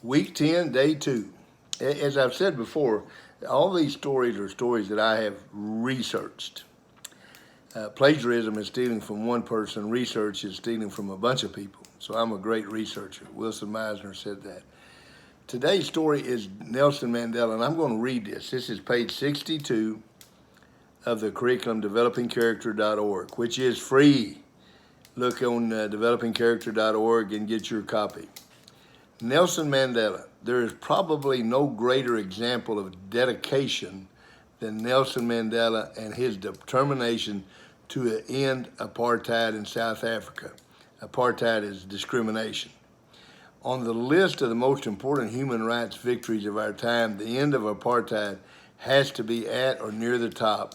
Week 10, day 2. As I've said before, all these stories are stories that I have researched. Plagiarism is stealing from one person, research is stealing from a bunch of people. So I'm a great researcher. Wilson Meisner said that. Today's story is Nelson Mandela, and I'm going to read this. This is page 62 of the curriculum, developingcharacter.org, which is free. Look on developingcharacter.org and get your copy. Nelson Mandela. There is probably no greater example of dedication than Nelson Mandela and his determination to end apartheid in South Africa. Apartheid is discrimination. On the list of the most important human rights victories of our time, the end of apartheid has to be at or near the top,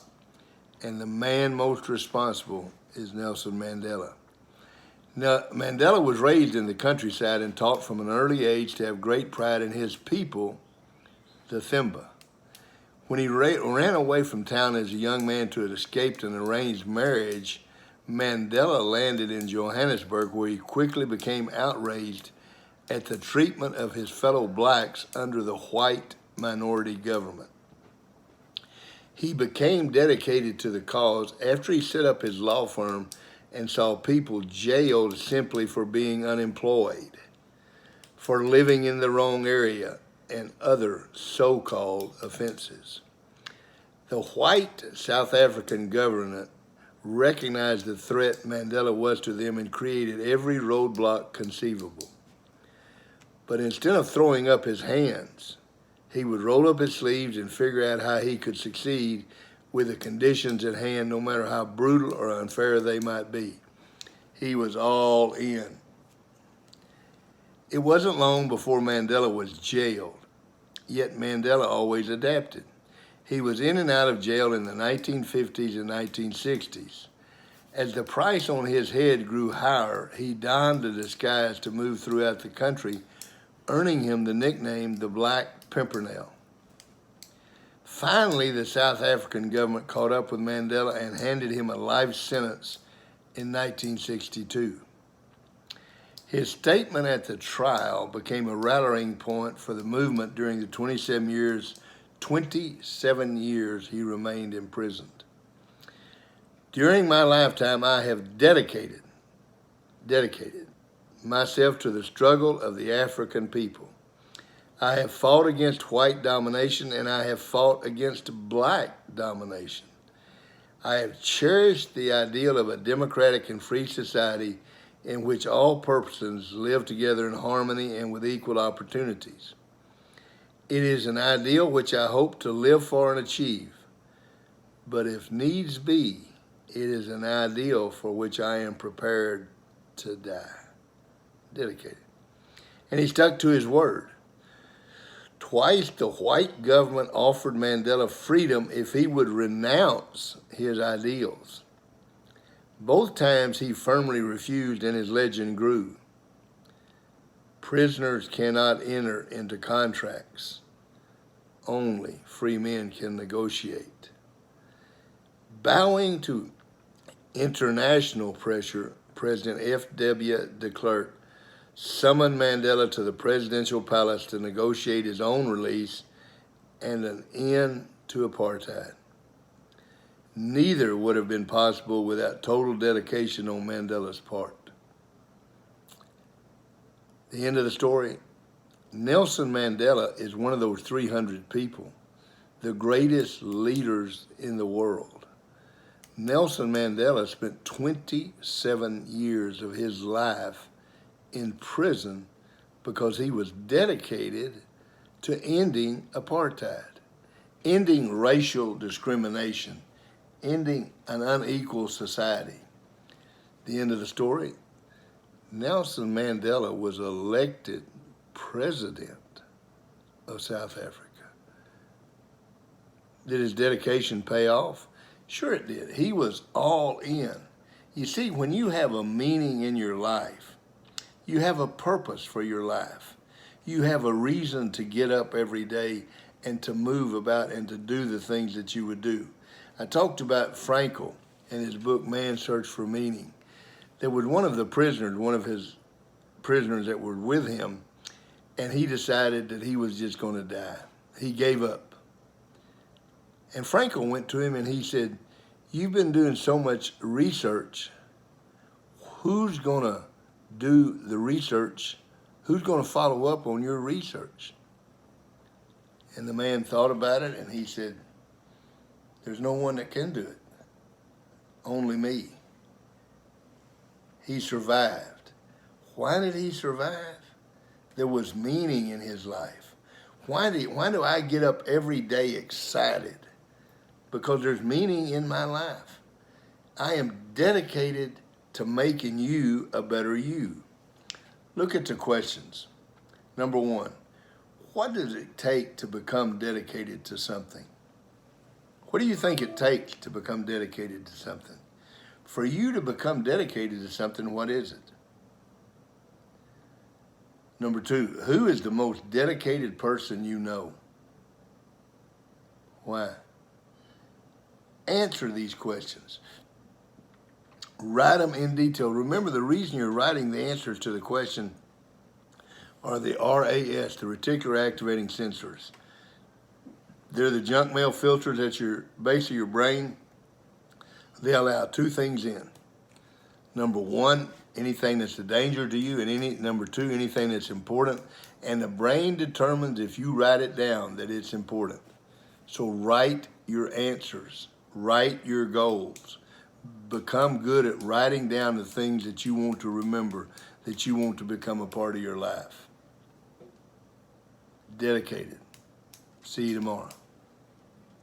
and the man most responsible is Nelson Mandela. Now, Mandela was raised in the countryside and taught from an early age to have great pride in his people, the Themba. When he ran away from town as a young man to have escaped an arranged marriage, Mandela landed in Johannesburg, where he quickly became outraged at the treatment of his fellow blacks under the white minority government. He became dedicated to the cause after he set up his law firm and saw people jailed simply for being unemployed, for living in the wrong area, and other so-called offenses. The white South African government recognized the threat Mandela was to them and created every roadblock conceivable. But instead of throwing up his hands, he would roll up his sleeves and figure out how he could succeed with the conditions at hand, no matter how brutal or unfair they might be. He was all in. It wasn't long before Mandela was jailed, yet Mandela always adapted. He was in and out of jail in the 1950s and 1960s. As the price on his head grew higher, he donned a disguise to move throughout the country, earning him the nickname the Black Pimpernel. Finally, the South African government caught up with Mandela and handed him a life sentence in 1962. His statement at the trial became a rallying point for the movement during the 27 years he remained imprisoned. During my lifetime, I have dedicated myself to the struggle of the African people. I have fought against white domination, and I have fought against black domination. I have cherished the ideal of a democratic and free society in which all persons live together in harmony and with equal opportunities. It is an ideal which I hope to live for and achieve, but if needs be, it is an ideal for which I am prepared to die. Dedicated. And he stuck to his word. Twice the white government offered Mandela freedom if he would renounce his ideals. Both times he firmly refused, and his legend grew. Prisoners cannot enter into contracts. Only free men can negotiate. Bowing to international pressure, President F.W. de Klerk summoned Mandela to the presidential palace to negotiate his own release and an end to apartheid. Neither would have been possible without total dedication on Mandela's part. The end of the story. Nelson Mandela is one of those 300 people, the greatest leaders in the world. Nelson Mandela spent 27 years of his life in prison because he was dedicated to ending apartheid, ending racial discrimination, ending an unequal society. The end of the story. Nelson Mandela was elected president of South Africa. Did his dedication pay off? Sure it did. He was all in. You see, when you have a meaning in your life, you have a purpose for your life. You have a reason to get up every day and to move about and to do the things that you would do. I talked about Frankl in his book, Man's Search for Meaning. There was one of the prisoners, one of his prisoners that were with him, and he decided that he was just going to die. He gave up. And Frankel went to him and he said, you've been doing so much research. Who's going to do the research? Who's going to follow up on your research? And the man thought about it and he said, there's no one that can do it. Only me. He survived. Why did he survive? There was meaning in his life. Why do I get up every day excited? Because there's meaning in my life. I am dedicated to making you a better you. Look at the questions. Number one, what does it take to become dedicated to something? What do you think it takes to become dedicated to something? For you to become dedicated to something, what is it? Number two, who is the most dedicated person you know? Why? Answer these questions. Write them in detail. Remember, the reason you're writing the answers to the question are the RAS, the reticular activating sensors. They're the junk mail filters at your base of your brain. They allow two things in. Number one, anything that's a danger to you, and number two, anything that's important. And the brain determines if you write it down that it's important. So write your answers, write your goals. Become good at writing down the things that you want to remember, that you want to become a part of your life. Dedicated. See you tomorrow.